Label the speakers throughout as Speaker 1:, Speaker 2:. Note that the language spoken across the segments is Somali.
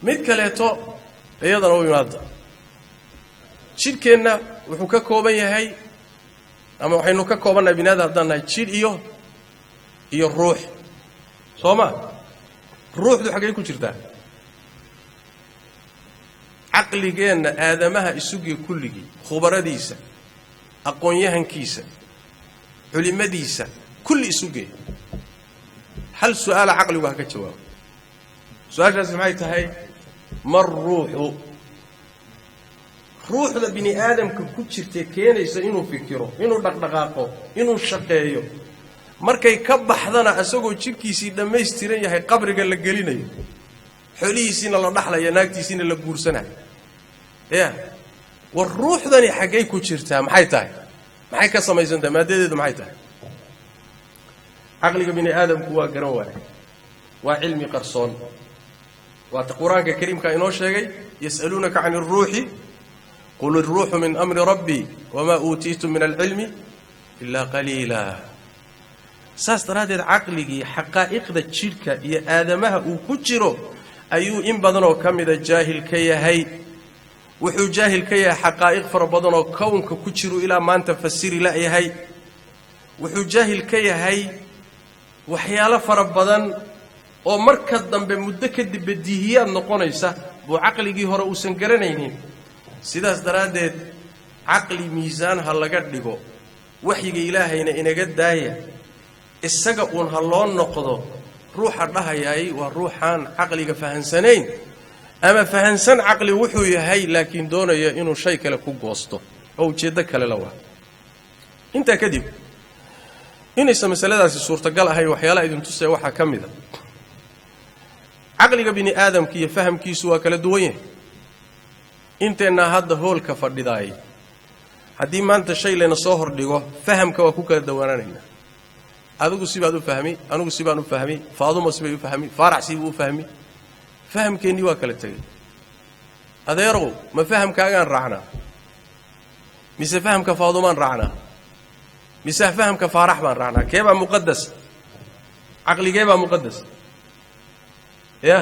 Speaker 1: mid kaleeto iyadana u yimaada jidhkeenna wuxuu ka kooban yahay ama waxaynu ka koobannahay binaada haddaan nahay jidh iyo ruux sooma ruuxdu xaggay ku jirtaa caqligeenna aadamaha isugii kulligii khubaradiisa aqoon-yahankiisa culimadiisa kulli isugee hal su'aala caqligu ha ka jawaabo su-aashaasi maxay tahay mar ruuxda bini aadamka ku jirtay keenaysa inuu fikiro inuu dhaqdhaqaaqo inuu shaqeeyo markay ka baxdana asagoo jidhkiisii dhammaystiran yahay qabriga la gelinayo xoolihiisiina la dhaxlayo naagtiisiina la guursanayo war ruuxdani xaggay ku jirtaa maxay tahay maxay ka samaysantahay maadadeedu maxay tahay caqliga bini aadamku waa garan waaya waa cilmi qarsoon waa quraanka kariimka inoo sheegay yas'aluunaka can iruuxi qul iruuxu min amri rabbii wamaa uutiitum min alcilmi ilaa qaliila saas daraaddeed caqligii xaqaa'iqda jidhka iyo aadamaha uu ku jiro ayuu in badanoo ka mida jaahil ka yahay wuxuu jaahil ka yahay xaqaa'iq fara badanoo kownka ku jiro ilaa maanta fasiri la'yahay wuxuu jaahil ka yahay waxyaalo fara badan oo marka dambe muddo kadib badiihiyaad noqonaysa buu caqligii hore uusan garanaynin sidaas daraaddeed caqli miisaan ha laga dhigo waxyiga ilaahayna inaga daaya isaga uun ha loo noqdo ruuxa dhahayaay waa ruuxaan caqliga fahansanayn ama fahansan caqli wuxuu yahay laakiin doonaya inuu shay kale ku goosto oo ujeeddo kale la waa intaa kadib inaysa masaladaasi suurtagal ahayn waxyaalaha idin tusaya waxaa ka mid a caqliga bini aadamka iyo fahamkiisu waa kala duwan yahay inteennaa hadda hoolka fadhidaay haddii maanta shay layna soo hordhigo fahamka waa ku kala dawaananaynaa adigu sibaad u fahmi anigu sibaan u fahmi faadumo sibay u fahmi faarax sibuu u fahmi fahamkeennii waa kala tegay adeerow ma fahamkaagaan raacnaa mise fahamka faadumaan raacnaa mise fahamka faarax baan raacnaa kee baa muqadas caqligee baa muqadas ya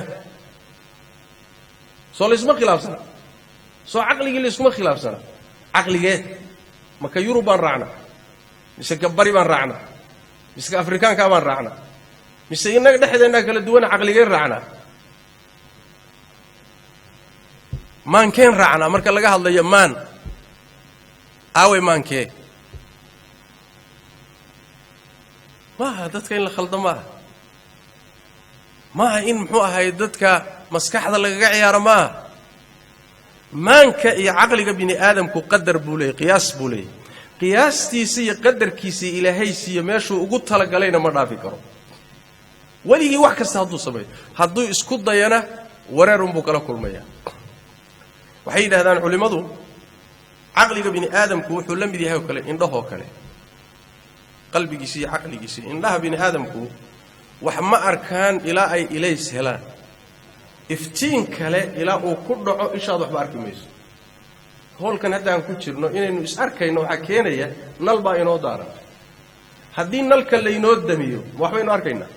Speaker 1: soo laysma khilaafsana soo caqligii layskuma khilaafsana caqligee maka yurub baan raacnaa mise gabari baan raacnaa mise afrikaankaa baan raacnaa mise innaga dhexdeennaa kala duwana caqligee raacnaa maankeen raacnaa marka laga hadlayo maan aaway maankee maaha dadka in la khaldo maaha in muxuu ahay dadka maskaxda lagaga ciyaaro maaha maanka iyo caqliga bini aadamku qadar buu leeyay qiyaas buu leeyay qiyaastiisa iyo qadarkiisa ilaahay siiyo meeshuu ugu talagalayna ma dhaafi karo weligii wax kasta hadduu sameeyo hadduu isku dayana wareer unbuu kala kulmayaa waxay yidhahdaan culimmadu caqliga bini aadamku wuxuu la mid yahay oo kale indhahoo kale qalbigiisa iyo caqligiisa indhaha bini aadamku wax ma arkaan ilaa ay ilays helaan iftiin kale ilaa uu ku dhaco ishaad waxba arki mayso hoolkan haddaan ku jirno inaynu is arkayno waxaa keenaya nal baa inoo daaran haddii nalka laynoo damiyo ma waxbaynu arkaynaa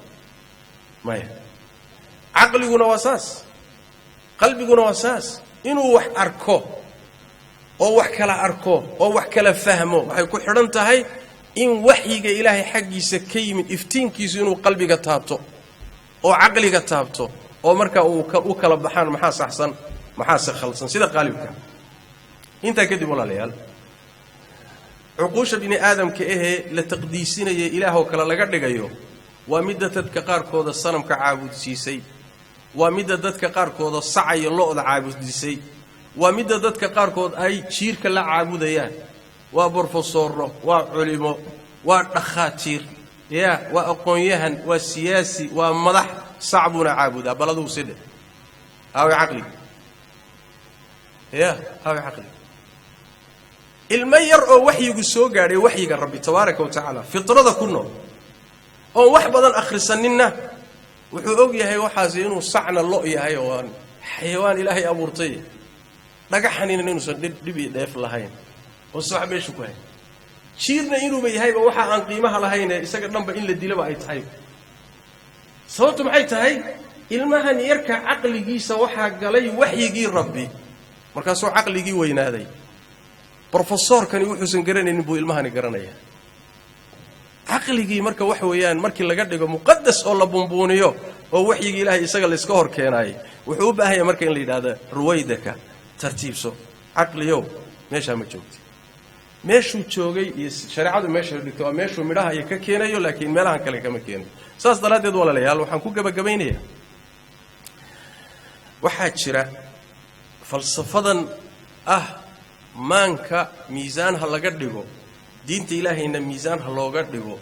Speaker 1: maya caqliguna waa saas qalbiguna waa saas inuu wax arko oo wax kala arko oo wax kala fahmo waxay ku xidhan tahay in waxyiga ilaahay xaggiisa ka yimid iftiinkiisu inuu qalbiga taabto oo caqliga taabto oo markaa u kala baxaan maxaa saxsan maxaase khalsan sida qaalibka intaa kadib walaalayaal cuquusha bini aadamka ahee la taqdiisinaya ilaahoo kale laga dhigayo waa midda dadka qaarkooda sanamka caabudsiisay waa midda dadka qaarkooda sacayo lo'da caabudisay waa midda dadka qaarkood ay jiirka la caabudayaan waa brofesorro waa culimo waa dhakhaatiir waa aqoon-yahan waa siyaasi waa madax sac buuna caabudaa bal adugu sidhe aaway caqligi aaway caqligi ilmo yar oo waxyigu soo gaadhay waxyiga rabbi tabaaraka wa tacaala fitrada ku nool oon wax badan akhrisaninna wuxuu og yahay waxaasi inuu sacna lo' yahay oo aan xayawaan ilaahay abuurtay dhagaxanina inuusan dhib iyo dheef lahayn oo sax meeshu ku hay jiirna inuuba yahayba waxa aan qiimaha lahayn isaga dhanba in la dilaba ay tahay sababtu maxay tahay ilmahan yarka caqligiisa waxa galay waxyigii rabbi markaasoo caqligii weynaaday professorkani wuxuusan garanaynin buu ilmahani garanaya caqligii marka wax weeyaan markii laga dhigo muqaddas oo la bumbuuniyo oo waxyigii ilaahay isaga la iska hor keenay wuxuu u baahan yahay marka in la yiraahdo ruwaydaka tartiibso caqliyow meesha ma joogto meeshuu joogay iyo shariicadu meesha dhigto waa meeshuu midhaha ay ka keenayo laakiin meelaha kale kama keenayo saas daladeed walaalayaal waxaan ku gabagabaynayaa waxaa jira falsafadan maanka miisaan ha laga dhigo diinta ilaahayna miisaan ha looga dhigo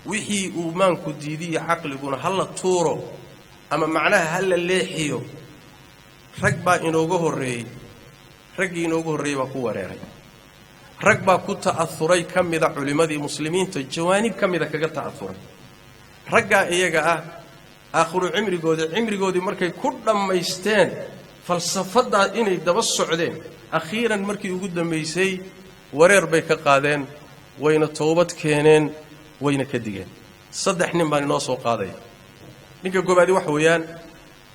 Speaker 1: wixii uu maanku diidiyo caqliguna ha la tuuro ama macnaha ha la leexiyo rag baa inooga horreeyay raggii inooga horreeyay baa ku wareeray rag baa ku ta'athuray kamida culimadii muslimiinta jawaanib kamida kaga ta'athuray raggaa iyaga aakhiru cimrigoodii markay ku dhammaysteen falsafada inay daba socdeen akhiiran markii ugu dambeysay wareer bay ka qaadeen wayna toobad keeneen wayna ka digeen saddex nin baan inoo soo qaaday ninka goobaadi waxa weeyaan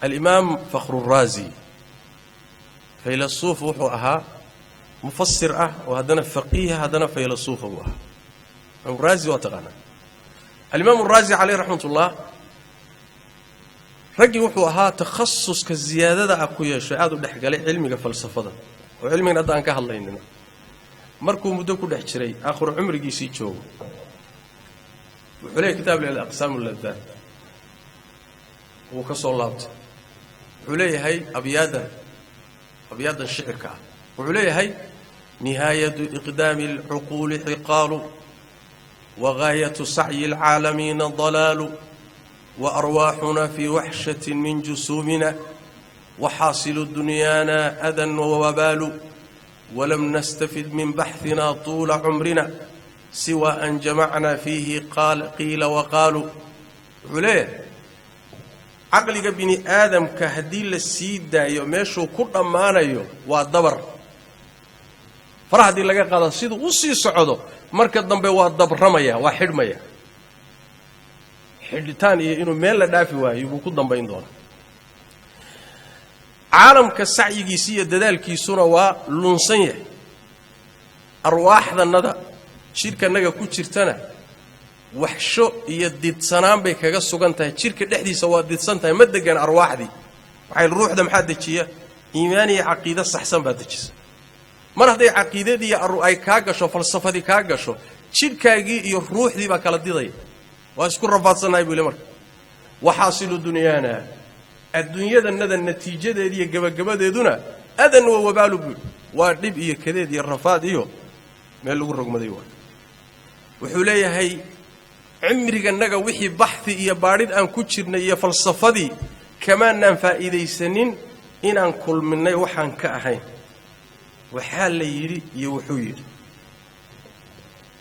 Speaker 1: al-imaam Fakhrur-Razi فيلسوف وحوها مفسر وهذا فقيه هذا فيلسوف أبوها الرازي وتغنى الإمام الرازي عليه رحمة الله رجي وحوها تخصص كزيادة أقوياء شعاد ودحق عليه علمي فلسفة وعلمي ندى أنك الله إننا مركو مدوكو دحشري آخر عمري جيسي تشوه وحليه كتاب للأقسام واللذات وكسولات وحليه هاي أبيادا الشعر كعب وعليه هاي نهاية إقدام العقول عقال وغاية سعي العالمين ضلال وأرواحنا في وحشة من جسومنا وحاصل دنيانا أذى ووبال ولم نستفد من بحثنا طول عمرنا سوى أن جمعنا فيه قيل وقالوا عليه عقلك بني آدم كهدي للسيدة يوميشو كل أمانيو والدبر فرح دي لقى قادة سيد وصي صعوده مركز دنبي والدبر رميا وحرميا حدتاني إنه ميلا دافي واهي يبقوا دنبين دونه عالم كالسعي جيسية ددالكي سنة ولنصية أرواح ذا الندى شركة نجا كوتشرتنا وحشو يدد سنام بك جسوجنتها شركة لحدي سوا دد سنتها مدجن أرواح دي وحي الروح ده محدد شيء إيماني عقيدة صحسن بدتشيس مرة دي عقيدة دي أي كاجشو فلسفة دي كاجشو شركة يجي الروح دي بكالة دي ضي وأذكر رفاض صنع يقول مر وحاصل دنيانا الدنيا ذا الندى النتيجة دي جب دي دونا أذن ووبال بول وارد إيه كذا دي الرفاض إيوه ما اللي الرقم دي وحوليه هاي عمري النجا وحي بحثي إيه بارد أن كتشرنا إيه فلسفة دي كمان ننفع إذا سنين إن أن كل منا وحن كأهين وحال يري يوحير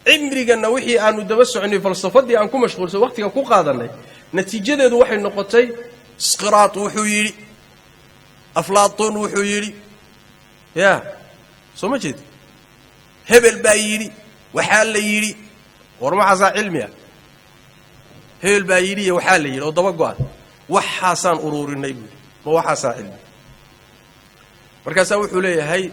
Speaker 1: عمري أن وحي أن ندبسوا عني فلسفة دي أنكم مشغول سو وقتك كو قادرنا نتيجة ذو وحي النقطتين سقراط وحيري أفلاطون وحيري يا سمجد هبل بايري وحال يري ورمع ذا علمي هبل بايري وحال يري وضبقوا وحاسان أرور النبي وحاسا علمي مركز وحولي هاي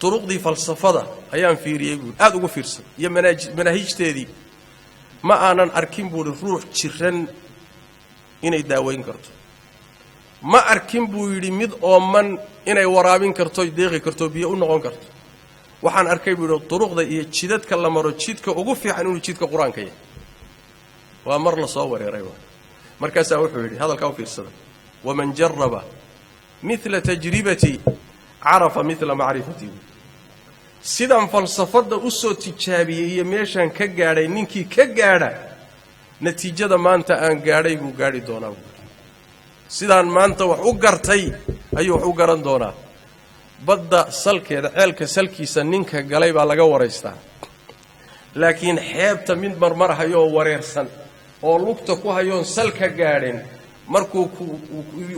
Speaker 1: طرق دي فلسفة أيام فيري يقول أدو فيرس يا مناهج تدي ما أنا أركين بول الروح تشرن inay daaweyn karto ma arkin buu yiri mid ooman inay waraabin karto deeqi karto biyo u noqon karto waxaan arkay buu duruqda iyo jidadka la maro jidka ugu fiican inuu jidka quraanka yahay waa mar la soo wareeray markaas wuxuu yiri hadalka u fiirsada waman jarraba mithla tajribati arafa mithla ma'rifati sidan falsafada u soo tijaabiyay iyo meeshan ka gaaray ninkii ka gaaray natiijada maanta aan gaaray buu gaari doonaa sidaan maanta wax u gartay ayuu wax u garan doonaa badda salkeeda ceelka salkiisa ninka galay baa laga wareystaa laakiin xeebta mid marmarahayo wareersan oo lugta ku hayoon salka gaadhin markuu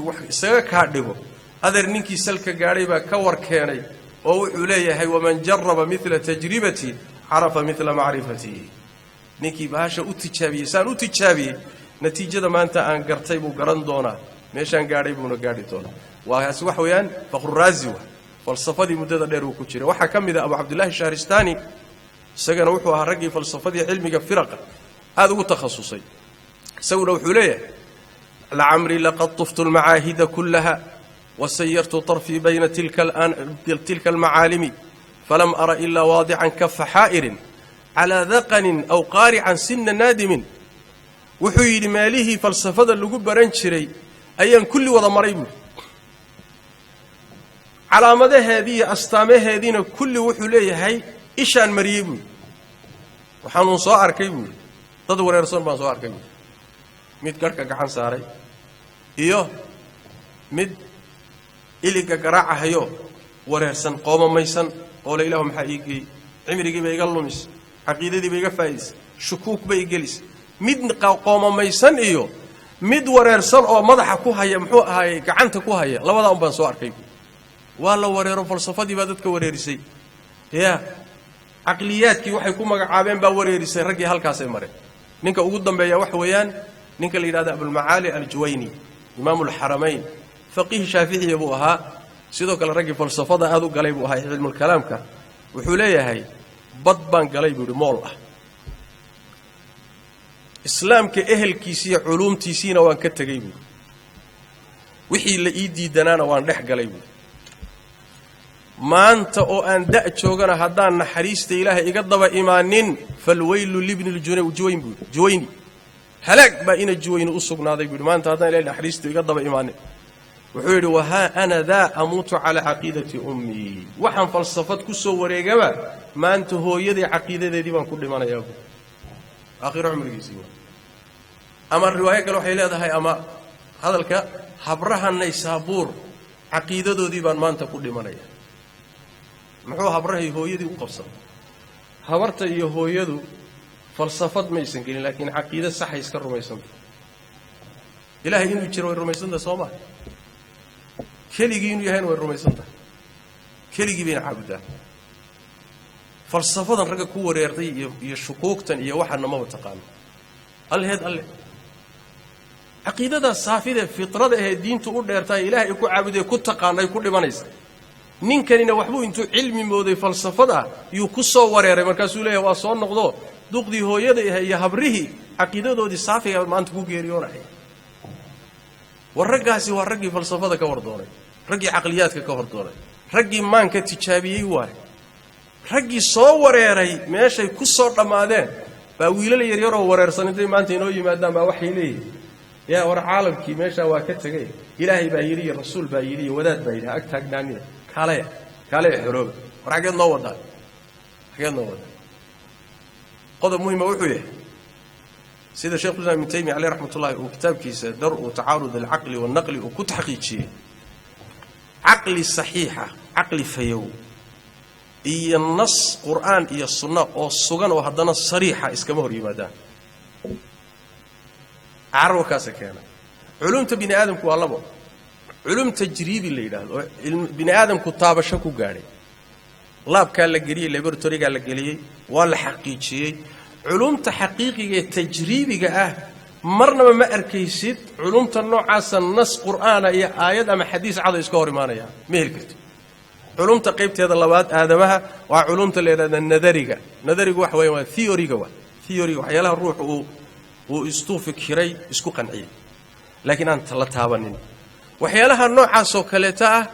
Speaker 1: wax isaga ka dhigo adeer ninkii salka gaaray baa ka war keenay oo wuxuu leeyahay waman jarraba mithla tajribati arafa mithla ma'rifati ninkii baasha u tijaabiyay saan u tijaabiyay natiijada maanta aan gartay buu garan doonaa meeshaan gaadhay buuna gaadhi doonaa waas wax weeyaan faqru raazi falsafadii muddada dheer uu ku jiray waxa kamid ah Abu Abdullah Shahristani isagana wuxuu ahaa ragii falsafadii cilmiga firaqa aad ugu takhasusay isaguna wuxuu leeyahay la'amri laqad tuftu al-ma'ahid kullaha وسيرت طرفي بين تلك المعالم فلم أرى إلا واضعا كف حائر على ذقن أو قارعا سن نادم وحيد ماله فلسفة اللقب برنشري أيا كل وضع مريب على مدى هذه أستامه هذين كل وحليه هاي إشان مريب وحانون صائر كيبول تدور يرسون بان صائر كيبول ميد كركا قحان ساري إيوه ميد إليك قراعة هيو ورهسن قوم ميسن قول إلهم حقيقي عمري بيقلمس عقيدتي بيقفايس شكوك بيقلس مد قوم ميسن إيو مد ورهسن أو مضح كوهاي محوق هاي قعنت كوهاي لا وضع أم بنسوار كيف والله ورهر فلسفة دي بدتك ورهرسي يا عقليات كي وحي يكون مقعابين باورهرسي رقي هالكاسي مري نينك أقدم بيا وحويان نينك اللي يراد أبو المعالي الجويني إمام الحرمين فقيه شافعي أبوها سيدوك الرجل فلسفة هذا قليبه هاي علم الكلام كا وحوليه هاي بطبان قليبه رموله إسلام كأهل كيسي علوم تيسينا وان كتجيبه وحي اللي إيدي دنانا وان لح قليبه ما أنت أو أن دأت شوقنا هدان نحريست إله يقضب إيمانين فالويل لابن الجويني هلاك بقينا الجوين أصقنا هذا يقول ما أنت هدان إله نحريست يقضب إيمانين وحيد وها أنا ذا أموت على عقيدة أمي وحن فلسفة كسو وريقبا ما أنت هو يدي عقيدة دي من كل ما نيابه آخر عمري سيوا أما الرواية قالوا حيلا هذا هاي أما هذا الك حبرها النيسابور عقيدة دي من ما أنت كل ما نيابه محو حبرها هو يدي وقصة حبرت هو يدو فلسفة ما يسنقين لكن عقيدة صح يسكر ما يسنقين إلهي إنه يجيروا الرميسان ده صوما كليجي إنه يهين والرميسان ده كليجي بين عبده فلسفة رجع كور يرضي يشكوك تن يوحنا ما بتقام الله عقيدة ده صافية فطرة ده الدين تقول يرتاي إله يكون عبده يكون تقان يكون لمنيس نين كاننا وحبو أنتو علمي مودي فلسفة ده يكسو ورير مركزوا له وصون نقضه دقدي هو يهبره عقيدة ده دي صافية ما أنتو كيريونه والرجاسي والرجي فلسفة ده كوردونه رجي عقليات كوردونه رجي مان كتجابيه واحد رجي صور يري ماشي كسر رمادان باويل لي يرو ورير سنتين ما أنت نوي ما دام وحي لي يا ور عالم كي ماشي واكتجي إلهي بايري الرسول بايري وداد بايري أكتر دانية كالي حروب ورجع نوضة قدر مهم وحويه سيد الشيخ ابن تيمية عليه رحمة الله وكتاب كيس درء تعارض العقل والنقل وكنت حقيقي عقلي صحيحة عقلي فيو إيه النص قرآن إيه السنة أو السجن وهذا صريحة إسكامه ريمادان عرو كاسة كان علوم بني آدم كوالله علوم تجريبي اللي ده بني آدم كتاب شكو قاري لاب كان لقريه لابراتوري قال لقليه ولا حقيقي علوم تحقيقية تجريبية مرنا ما أركيسيد علوم النوع عسى النص قرآن يا آيات أما حديث عضو يسكوري مانا يا مهلكت علوم تقيبت هذا اللوات آدمها وعلوم النذرية وحوي ثيوري وحيالها الروح ويستوفك شري يسكو قنعي لكن أنت لا تهابنين وحيالها النوع عسى كالتا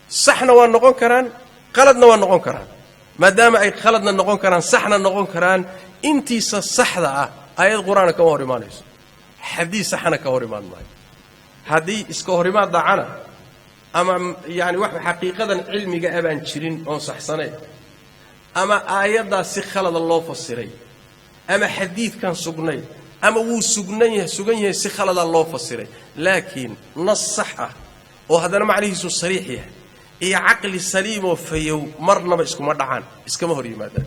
Speaker 1: صحنا ونقون كران قلدنا ونقون كران ما دام أي خلدنا نقون كران صحنا نقون كران أنتي صحدا آيات قرآن كهورمان حديث صحنا كهورمان ماي هذه إسكهورمان دعنا أما يعني واحد حقيقة علمي جابان شرين أو صح صنع أما آيات دا سخلد الله فسري أما حديث كان سجني أما هو سجنيه سخلد الله فسري لكن نص صحة وهذا ما عليه صريح إيه عقل سليم وفيو مرنا بإسكو مدعان إسكو مهري ماذا